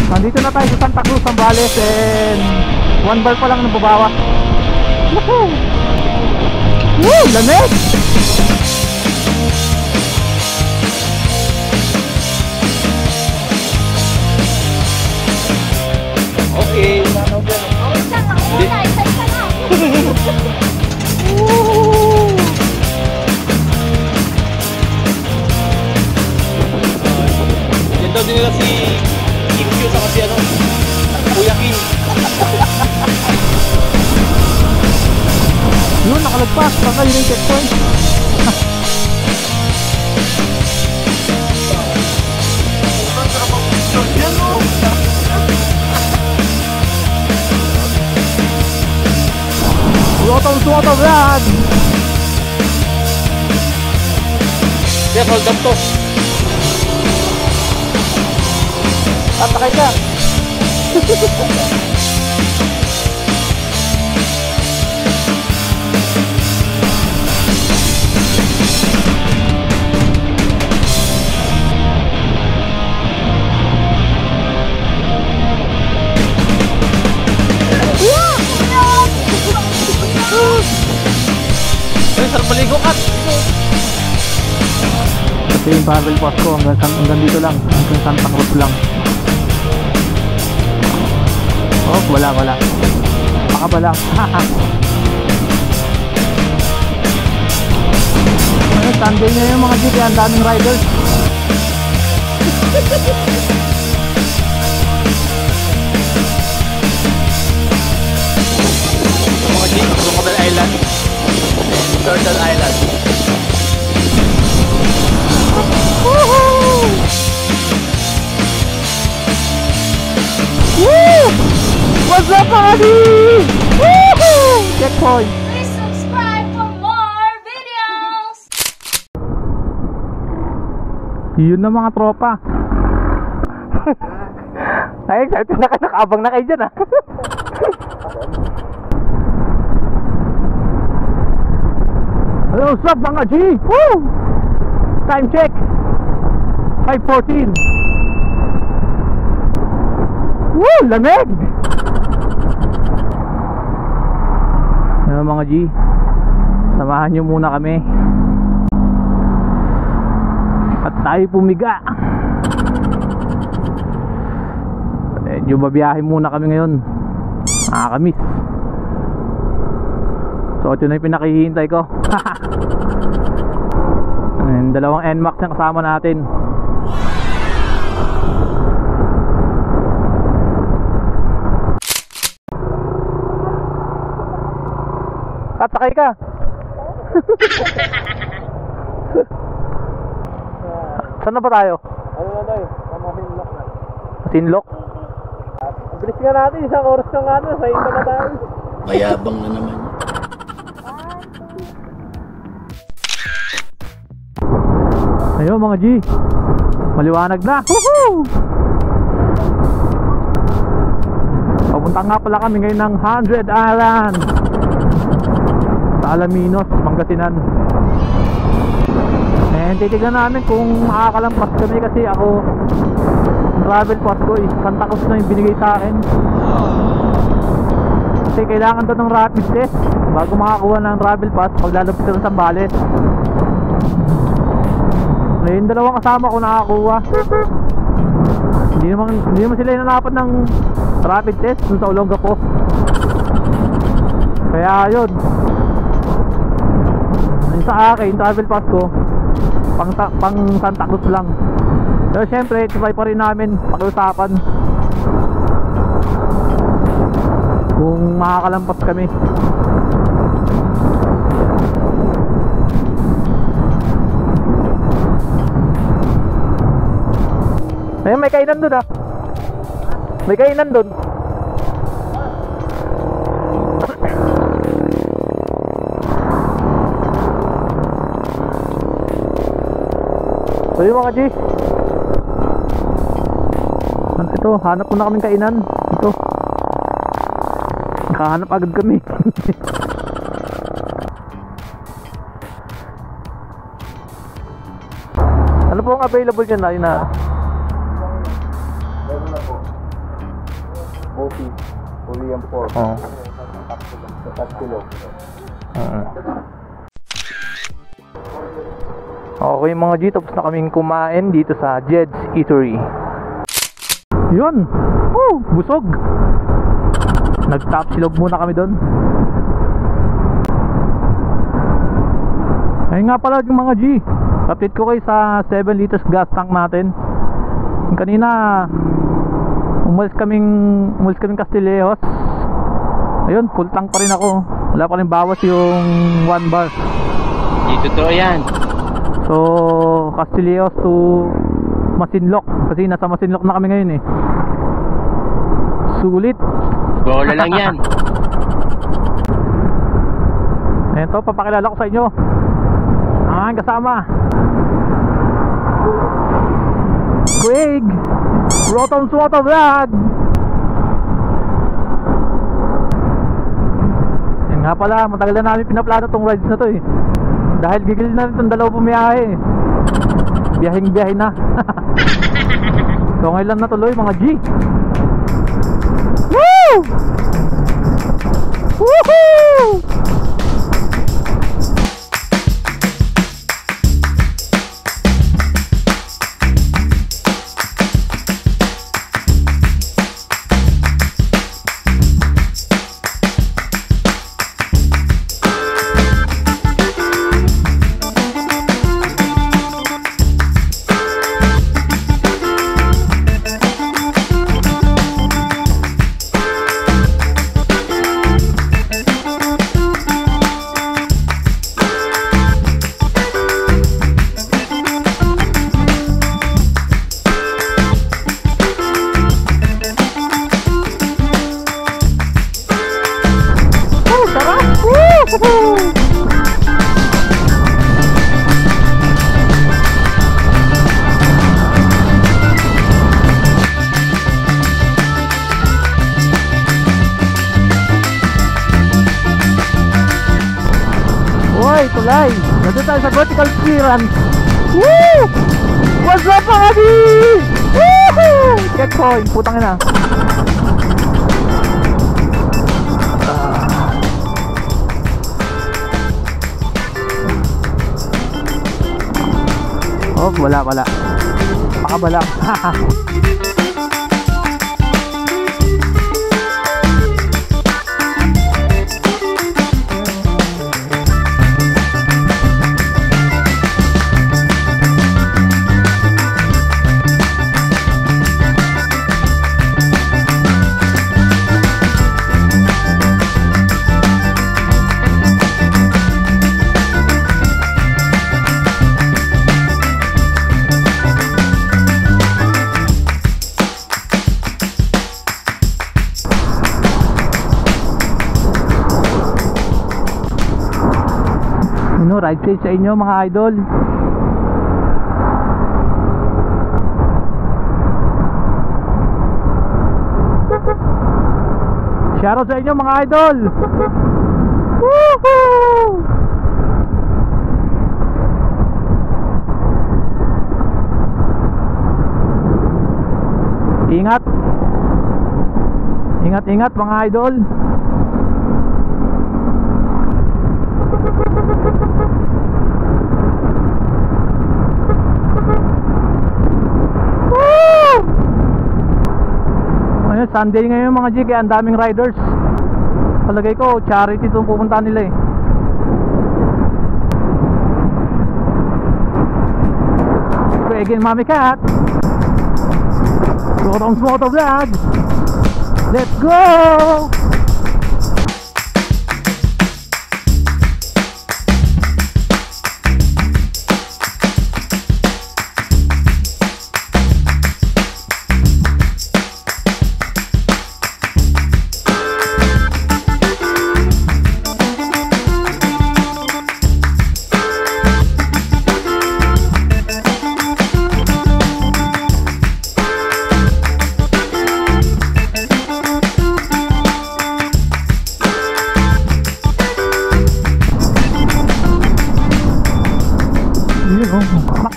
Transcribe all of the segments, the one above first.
Nandito na tayo sa Santa Cruz, Zambales, and 1 bar pa lang nababawas. Woohoo! Woo! Lamig! Okay. Yan daw din nila si King Q sa kasi ano, Kuya King. Yun, nakalagpas. Baka yun yung checkpoint. Suotong Brad! Kaya hold up to. Tatakay ka! Ay, sarap maligo ka. Kasi yung travel pass ko hanggang dito lang, hanggang Santa Cruz lang. Oh, wala. Baka wala. Haha. Ay, Sunday na yung mga jeep, ang daming riders. Mga G, Crocodile Island. Turtle Island. Woohoo! Woo! What's up, buddy? Woohoo! Checkpoint. Please subscribe for more videos. Yun na mga tropa. Ay, excited na kayo, nakabang na kayo dyan ah. Hello, what's up mga G? Woo! Time check 5:14. Woo! Lamig! Hello mga G, samahan nyo muna kami at tayo pumiga. Medyo babiyahe muna kami ngayon, nakakamiss. So ito na yung pinakihintay ko. And dalawang NMAX na kasama natin. Tatakay ka. Saan na ba tayo? Ano na tayo? Mahinlock na. Sinlok? Bilis nga natin, isang oras na nga sa iba na tayo. Mayabang na naman. Ayun mga G, maliwanag na. Woohoo! Papunta nga pala kami ngayon ng 100 Island sa Alaminos, Pangasinan. And titignan namin kung makakalampas kami kasi ako, travel pass ko is Santa Cruz na yung binigay sa akin. Kasi kailangan to ng rapid test bago makakuha ng travel pass pag lalabas ka ng Zambales. Yung dalawang kasama ko nakakuha. Hindi naman sila inanapan ng rapid test dun sa Olongapo. Kaya yun, yung sa akin, travel pass ko pang Santa Cruz lang. Pero syempre, try pa rin namin pakiusapan kung makakalampas kami. Ayun, may kainan doon ah. May kainan doon. So yun mga G, ito, hanap mo na kaming kainan. Ito, nakahanap agad kami. Ano po ang available dyan na yun na? Bopis, Urian Port. Oo. Sa Tatkilo. Okay mga G, tapos na kaming kumain dito sa Jed's Eatery. Yun! Busog! Nag-top silog muna kami doon. Ayun nga pala yung mga G, update ko kayo sa 7 liters gas tank natin. Kanina umalis kaming Castillejos. Ayun, full tank pa rin ako. Wala pa rin bawas yung 1 bar. Hindi totoo yan. So, Castillejos to Masinloc. Kasi nasa Masinloc na kami ngayon eh. Sulit. Bola lang yan. Ayan to, papakilala ko sa inyo ang kasama Craig Rotom's Moto Vlog. Yan nga pala, matagal na namin pinaplano tong rides na to eh. Dahil gigil na rin itong dalawa bumiyahe eh. Biyahing-biyahe na. So ngayon lang natuloy mga G. Woo! Woohoo! Tulay! Nandun tayo sa vertical clearance. Woo! What's up mga G? Woohoo! Checkpoint, putang ina. Oh, wala. Pakabalak. Haha. Ride safe sa inyo mga idol. Shoutout sa inyo mga idol. Woohoo! Ingat. Ingat mga idol. Sunday ngayon mga G, kaya ang daming riders. Palagay ko charity itong pupunta nila eh. Craig and Mami Cat, Rotom's Moto Vlog. Let's go!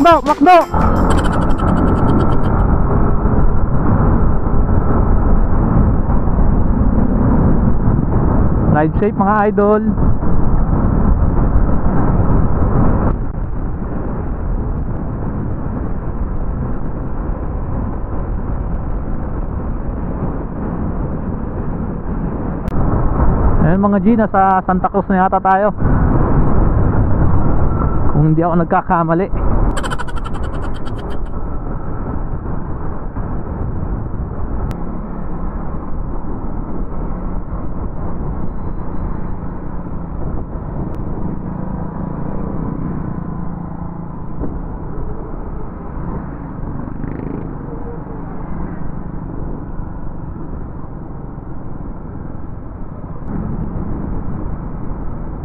Makdo! Ride safe mga idol. Ayan mga G, nasa Santa Cruz na yata tayo, kung hindi ako nagkakamali.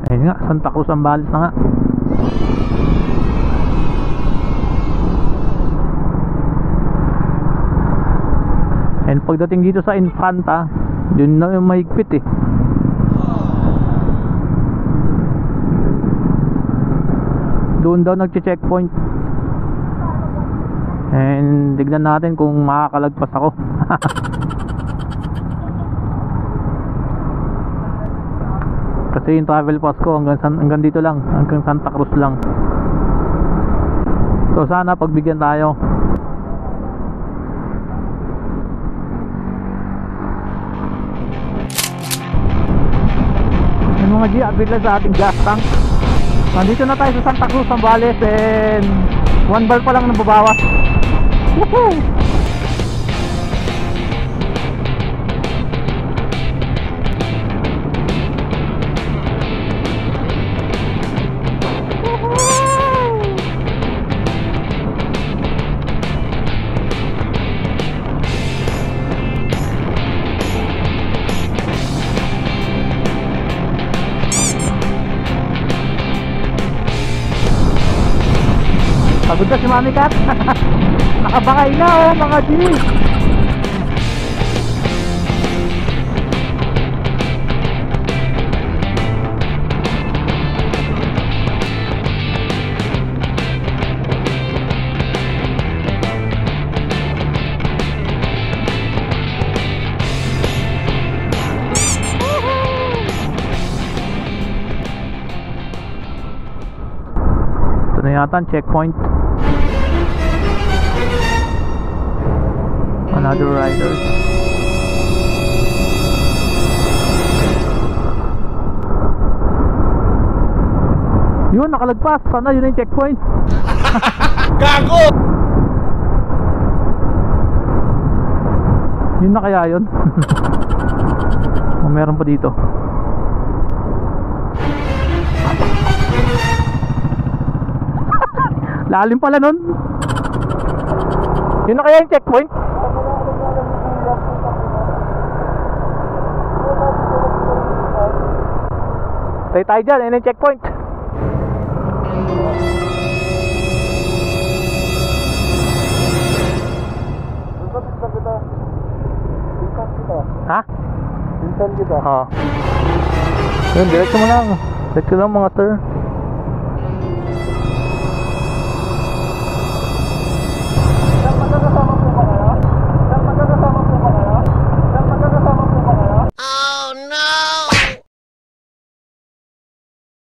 Ayun nga, Santa Cruz Zambales na nga. And pagdating dito sa Infanta, yun na yung mahigpit eh. Doon daw nagche-checkpoint. And tignan natin kung makakalagpas ako. Kasi yung travel pass ko hanggang dito lang, hanggang Santa Cruz lang. So sana pagbigyan tayo. Yung mga G, upgrade lang sa ating gas tank. Nandito na tayo sa Santa Cruz Zambales, and 1 bar pa lang nababawas. Woohoo! Pagod na si Mami Kat. Nakabakay na oh mga G. Ito na yata ang checkpoint. Another rider. Yun, nakalagpas. Sana yun yung checkpoint. Gago! Yun na kaya yun. O meron pa dito. Lalim pala nun. Yun na kaya yung checkpoint. Tayo dyan, yun yung checkpoint. Ha? Pinsan kita. Oo. Yun, diretso mo lang. Diretso lang mga sir.